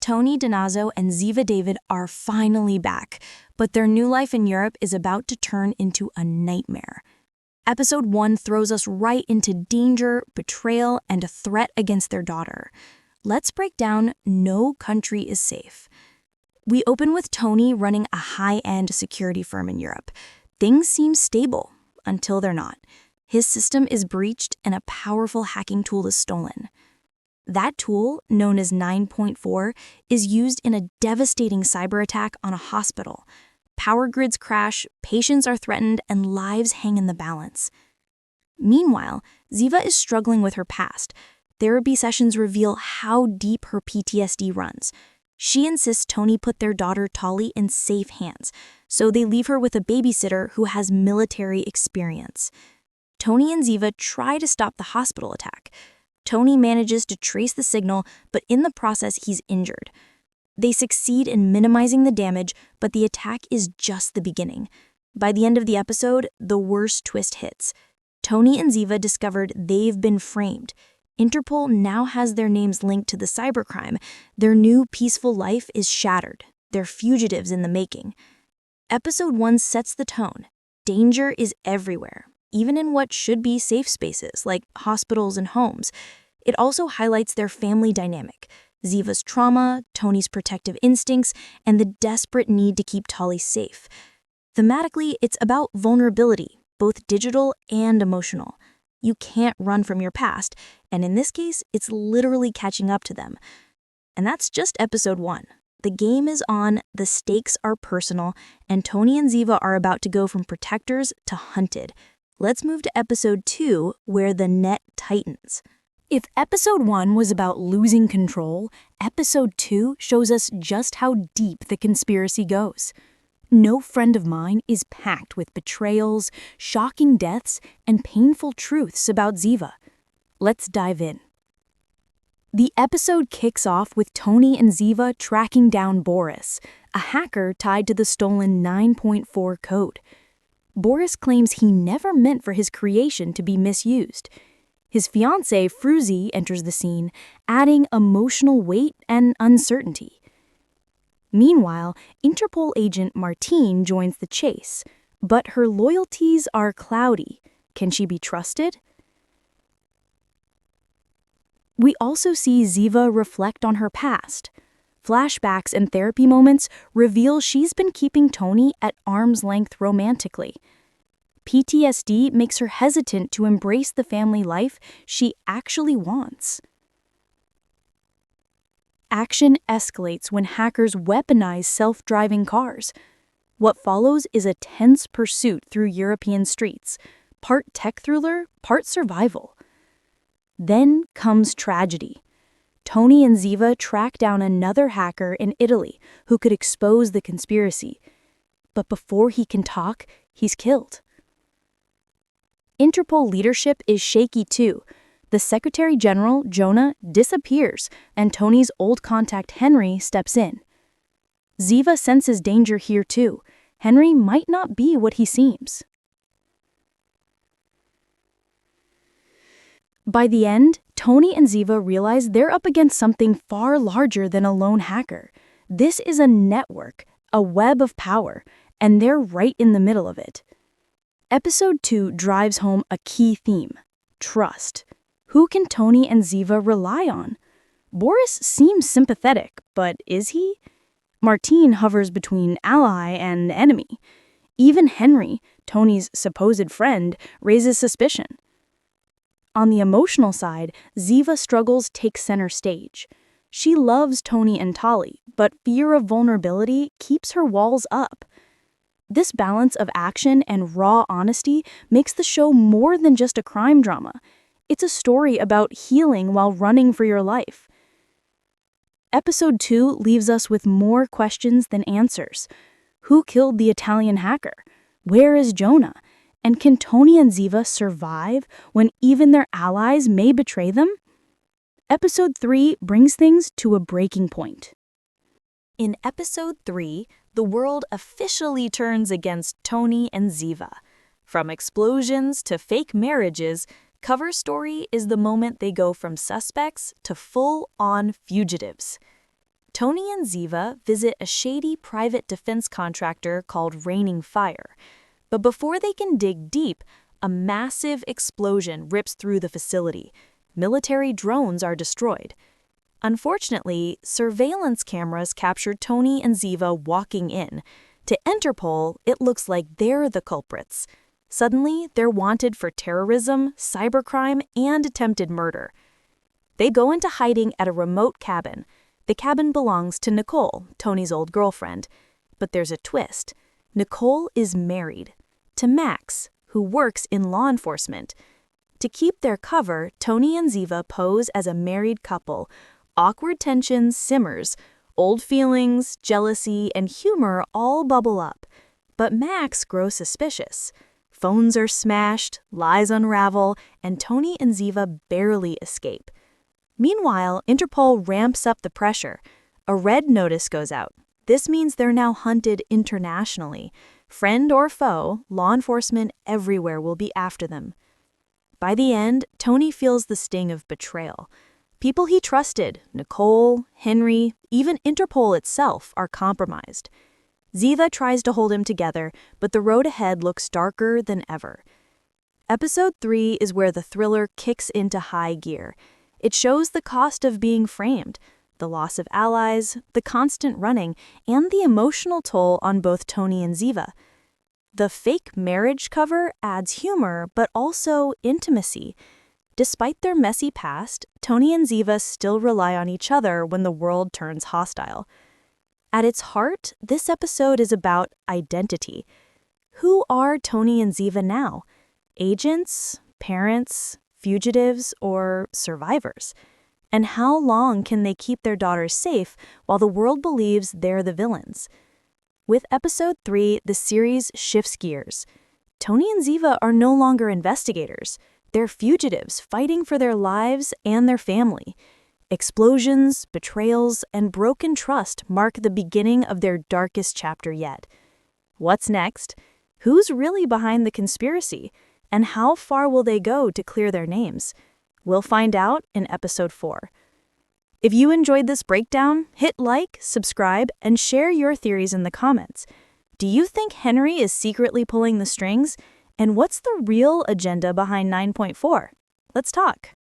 Tony, DiNozzo and Ziva David are finally back, but their new life in Europe is about to turn into a nightmare. Episode 1 throws us right into danger, betrayal, and a threat against their daughter. Let's break down No Country is Safe. We open with Tony running a high-end security firm in Europe. Things seem stable until they're not. His system is breached and a powerful hacking tool is stolen. That tool, known as 9.4, is used in a devastating cyber attack on a hospital. Power grids crash, patients are threatened, and lives hang in the balance. Meanwhile, Ziva is struggling with her past. Therapy sessions reveal how deep her PTSD runs. She insists Tony put their daughter Tali in safe hands, so they leave her with a babysitter who has military experience. Tony and Ziva try to stop the hospital attack. Tony manages to trace the signal, but in the process, he's injured. They succeed in minimizing the damage, but the attack is just the beginning. By the end of the episode, the worst twist hits. Tony and Ziva discovered they've been framed. Interpol now has their names linked to the cybercrime. Their new peaceful life is shattered. They're fugitives in the making. Episode 1 sets the tone. Danger is everywhere, even in what should be safe spaces, like hospitals and homes. It also highlights their family dynamic, Ziva's trauma, Tony's protective instincts, and the desperate need to keep Tali safe. Thematically, it's about vulnerability, both digital and emotional. You can't run from your past, and in this case, it's literally catching up to them. And that's just episode 1. The game is on, the stakes are personal, and Tony and Ziva are about to go from protectors to hunted. Let's move to episode 2, where the net tightens. If episode 1 was about losing control, episode 2 shows us just how deep the conspiracy goes. No Friend of Mine is packed with betrayals, shocking deaths, and painful truths about Ziva. Let's dive in. The episode kicks off with Tony and Ziva tracking down Boris, a hacker tied to the stolen 9.4 code. Boris claims he never meant for his creation to be misused. His fiancée, Fruzi, enters the scene, adding emotional weight and uncertainty. Meanwhile, Interpol agent Martine joins the chase, but her loyalties are cloudy. Can she be trusted? We also see Ziva reflect on her past. Flashbacks and therapy moments reveal she's been keeping Tony at arm's length romantically. PTSD makes her hesitant to embrace the family life she actually wants. Action escalates when hackers weaponize self-driving cars. What follows is a tense pursuit through European streets, part tech thriller, part survival. Then comes tragedy. Tony and Ziva track down another hacker in Italy who could expose the conspiracy. But before he can talk, he's killed. Interpol leadership is shaky too. The Secretary General, Jonah, disappears, and Tony's old contact Henry steps in. Ziva senses danger here too. Henry might not be what he seems. By the end, Tony and Ziva realize they're up against something far larger than a lone hacker. This is a network, a web of power, and they're right in the middle of it. Episode 2 drives home a key theme: trust. Who can Tony and Ziva rely on? Boris seems sympathetic, but is he? Martine hovers between ally and enemy. Even Henry, Tony's supposed friend, raises suspicion. On the emotional side, Ziva struggles take center stage. She loves Tony and Tali, but fear of vulnerability keeps her walls up. This balance of action and raw honesty makes the show more than just a crime drama. It's a story about healing while running for your life. Episode 2 leaves us with more questions than answers. Who killed the Italian hacker? Where is Jonah? And can Tony and Ziva survive when even their allies may betray them? Episode 3 brings things to a breaking point. In episode 3, the world officially turns against Tony and Ziva. From explosions to fake marriages, cover story is the moment they go from suspects to full-on fugitives. Tony and Ziva visit a shady private defense contractor called Raining Fire. But before they can dig deep, a massive explosion rips through the facility. Military drones are destroyed. Unfortunately, surveillance cameras capture Tony and Ziva walking in. To Interpol, it looks like they're the culprits. Suddenly, they're wanted for terrorism, cybercrime, and attempted murder. They go into hiding at a remote cabin. The cabin belongs to Nicole, Tony's old girlfriend. But there's a twist. Nicole is married to Max, who works in law enforcement. To keep their cover, Tony and Ziva pose as a married couple. Awkward tension simmers. Old feelings, jealousy, and humor all bubble up. But Max grows suspicious. Phones are smashed, lies unravel, and Tony and Ziva barely escape. Meanwhile, Interpol ramps up the pressure. A red notice goes out. This means they're now hunted internationally. Friend or foe, law enforcement everywhere will be after them. By the end, Tony feels the sting of betrayal. People he trusted, Nicole, Henry, even Interpol itself, are compromised. Ziva tries to hold him together, but the road ahead looks darker than ever. Episode 3 is where the thriller kicks into high gear. It shows the cost of being framed, the loss of allies, the constant running, and the emotional toll on both Tony and Ziva. The fake marriage cover adds humor, but also intimacy. Despite their messy past, Tony and Ziva still rely on each other when the world turns hostile. At its heart, this episode is about identity. Who are Tony and Ziva now? Agents, parents, fugitives, or survivors? And how long can they keep their daughters safe while the world believes they're the villains? With episode 3, the series shifts gears. Tony and Ziva are no longer investigators. They're fugitives fighting for their lives and their family. Explosions, betrayals, and broken trust mark the beginning of their darkest chapter yet. What's next? Who's really behind the conspiracy? And how far will they go to clear their names? We'll find out in episode 4. If you enjoyed this breakdown, hit like, subscribe, and share your theories in the comments. Do you think Henry is secretly pulling the strings? And what's the real agenda behind 9.4? Let's talk.